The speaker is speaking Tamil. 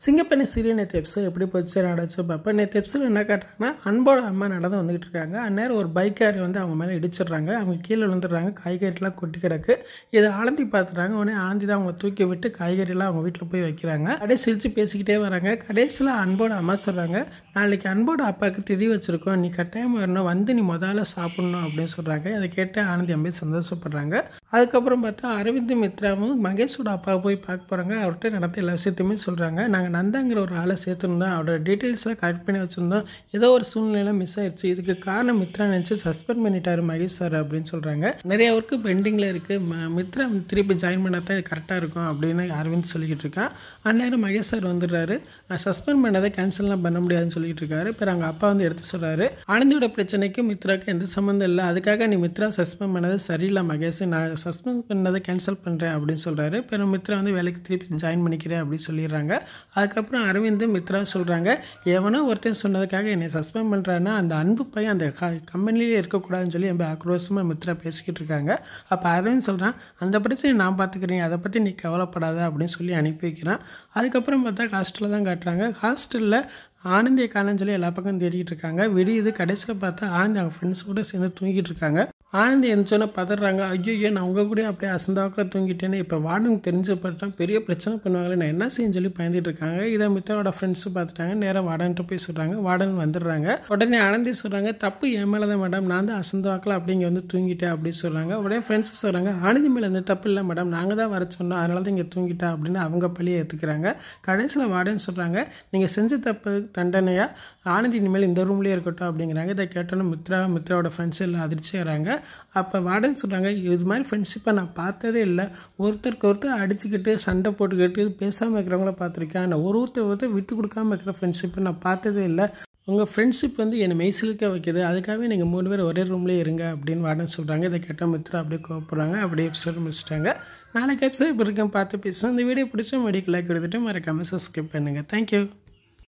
சிங்கப்பெண்ணை சீரியல் நேற்று எபிசோட் எப்படி போச்சு நடச்சு பார்ப்பேன். நேற்று எபிசோட் என்ன காட்டுறாங்கன்னா, அன்போட அம்மா நடந்து வந்துகிட்டு இருக்காங்க. அந்நேரம் ஒரு பைக்காரி வந்து அவங்க மேலே இடிச்சிடுறாங்க. அவங்க கீழே விழுந்துடுறாங்க. காய்கறிலாம் கொட்டி கிடக்கு. இதை ஆனந்தி பார்த்துறாங்க. உடனே ஆனந்தி தான் அவங்களை தூக்கி விட்டு காய்கறிலாம் அவங்க வீட்டில் போய் வைக்கிறாங்க. அப்படியே சிரித்து பேசிக்கிட்டே வராங்க. கடைசியில் அன்போட அம்மா சொல்கிறாங்க, நாளைக்கு அன்போட அப்பாவுக்கு திதி வச்சுருக்கோம், நீ கட்டாயம் வரணும், வந்து நீ முதல்ல சாப்பிட்ணும் அப்படின்னு சொல்கிறாங்க. அதை கேட்டு ஆனந்தி அம்மே சந்தோஷப்படுறாங்க. அதுக்கப்புறம் பார்த்தா அரவிந்த் மித்ராவும் மகேஷோட அப்பாவை போய் பார்க்க போகிறாங்க. அவர்கிட்ட நடத்த எல்லா விஷயத்தையுமே சொல்கிறாங்க. நாங்கள் நந்தாங்கிற ஒரு ஆளை சேர்த்துருந்தோம், அவரோட டீட்டெயில்ஸ்லாம் கரெக்ட் பண்ணி வச்சுருந்தோம், ஏதோ ஒரு சூழ்நிலை மிஸ் ஆயிடுச்சு, இதுக்கு காரணம் மித்ரா நினச்சி சஸ்பெண்ட் பண்ணிட்டாரு மகேஷ் சார் அப்படின்னு சொல்கிறாங்க. நிறைய ஒர்க்கு பெண்டிங்கில் இருக்குது, மித்ரா திருப்பி ஜாயின் பண்ணால் தான் இது கரெக்டாக இருக்கும் அப்படின்னு அரவிந்த் சொல்லிக்கிட்டு இருக்கான். அந்நேரம் மகேஷ் சார் வந்துடுறாரு. சஸ்பெண்ட் பண்ணதை கேன்சல்லாம் பண்ண முடியாதுன்னு சொல்லிட்டு இருக்காரு. பிறகு அவங்க அப்பா வந்து எடுத்து சொல்கிறாரு, ஆனந்தியோட பிரச்சனைக்கு மித்ராவுக்கு எந்த சம்மந்தம் இல்லை, அதுக்காக நீ மித்ரா சஸ்பெண்ட் பண்ணது சரியில்லை மகேஷ், நான் சஸ்பெண்ட் பண்ணதை கேன்சல் பண்ணுறேன் அப்படின்னு சொல்கிறாரு. பிறகு மித்ரா வந்து வேலைக்கு திருப்பி ஜாயின் பண்ணிக்கிறேன் அப்படின்னு சொல்லிடுறாங்க. அதுக்கப்புறம் அரவிந்த் மித்ரா சொல்கிறாங்க, எவனோ ஒருத்தன் சொன்னதுக்காக என்னை சஸ்பெண்ட் பண்ணுறான்னா அந்த அன்பு பையன் அந்த கம்பெனிலேயே இருக்கக்கூடாதுன்னு சொல்லி ரொம்ப ஆக்ரோஷமாக மித்ரா பேசிக்கிட்டு இருக்காங்க. அப்போ அரவிந்த் சொல்கிறான், அந்த பிரச்சனை நான் பார்த்துக்கிறேன், அதை பற்றி நீ கவலைப்படாத அப்படின்னு சொல்லி அனுப்பி வைக்கிறான். அதுக்கப்புறம் பார்த்தா ஹாஸ்டலில் தான் காட்டுறாங்க. ஹாஸ்டலில் ஆனந்தியை காணன்னு சொல்லி எல்லா பக்கம் தேடிட்டு இருக்காங்க. விடியுது. கடைசியில் பார்த்தா ஆனந்தி அவங்க ஃப்ரெண்ட்ஸோடு சேர்ந்து தூங்கிட்டு இருக்காங்க. ஆனந்தி எழுந்தோன்னே பதறாங்க, ஐயோ நான் உங்கள் கூட அப்படியே அசந்தாக்கில் தூங்கிட்டேன்னு இப்போ வார்டனுக்கு தெரிஞ்சப்பட்டால் பெரிய பிரச்சனை பண்ணுவாங்களே, நான் என்ன செய்யன்னு சொல்லி பயந்துட்டு இருக்காங்க. இதை மித்ராவோட ஃப்ரெண்ட்ஸு பார்த்துட்டாங்க. நேராக வார்டன்ட்டு போய் சொல்கிறாங்க. வார்டன் வந்துடுறாங்க. உடனே ஆனந்தி சொல்கிறாங்க, தப்பு என் மேலே தான் மேடம், நான் தான் அசந்தாக்கில் அப்படிங்க வந்து தூங்கிட்டேன் அப்படின்னு சொல்கிறாங்க. உடனே ஃப்ரெண்ட்ஸு சொல்கிறாங்க, ஆனந்தி மேலே எந்த தப்பு இல்லை மேடம், நாங்கள் தான் வர சொன்னோம், அதனால தான் இங்கே தூங்கிட்டா அப்படின்னு அவங்க பழியை ஏற்றுக்கிறாங்க. கடைசியில் வார்டன் சொல்கிறாங்க, நீங்கள் செஞ்ச தப்பு தண்டனையாக ஆனந்தி இனிமேல் இந்த ரூம்லேயே இருக்கட்டும் அப்படிங்கிறாங்க. இதை கேட்டோன்னு மித்ராவோட ஃப்ரெண்ட்ஸ் எல்லாம் அதிர்ச்சியாகிறாங்க. அப்போ வார்டன் சொல்கிறாங்க, இது மாதிரி ஃப்ரெண்ட்ஷிப்பை நான் பார்த்ததே இல்லை, ஒருத்தருக்கு ஒருத்தர் அடிச்சுக்கிட்டு சண்டை போட்டுக்கிட்டு பேசாமல் இருக்கிறவங்கள பார்த்துருக்கேன், ஆனால் ஒருத்தர் விட்டு கொடுக்காமல் இருக்கிற ஃப்ரெண்ட்ஷிப்பை நான் பார்த்ததே இல்லை, உங்கள் ஃப்ரெண்ட்ஷிப் வந்து என்னை மெய்சிலுக்க வைக்கிது, அதுக்காகவே நீங்கள் 3 பேர் ஒரே ரூம்லேயே இருங்க அப்படின்னு வார்டன் சொல்கிறாங்க. இதை கேட்டால் மித்ரா அப்படியே கோவப்படுறாங்க. அப்படியே எபிசோட் முடிச்சிட்டாங்க. நாளைக்கு எபிசோட் இப்போ இருக்கேன், பார்த்து பேசுகிறேன். இந்த வீடியோ பிடிச்ச வீடியோக்கு லைக் கொடுத்துட்டு மறக்காமல் சப்ஸ்கிரைப் பண்ணுங்கள். தேங்க்யூ.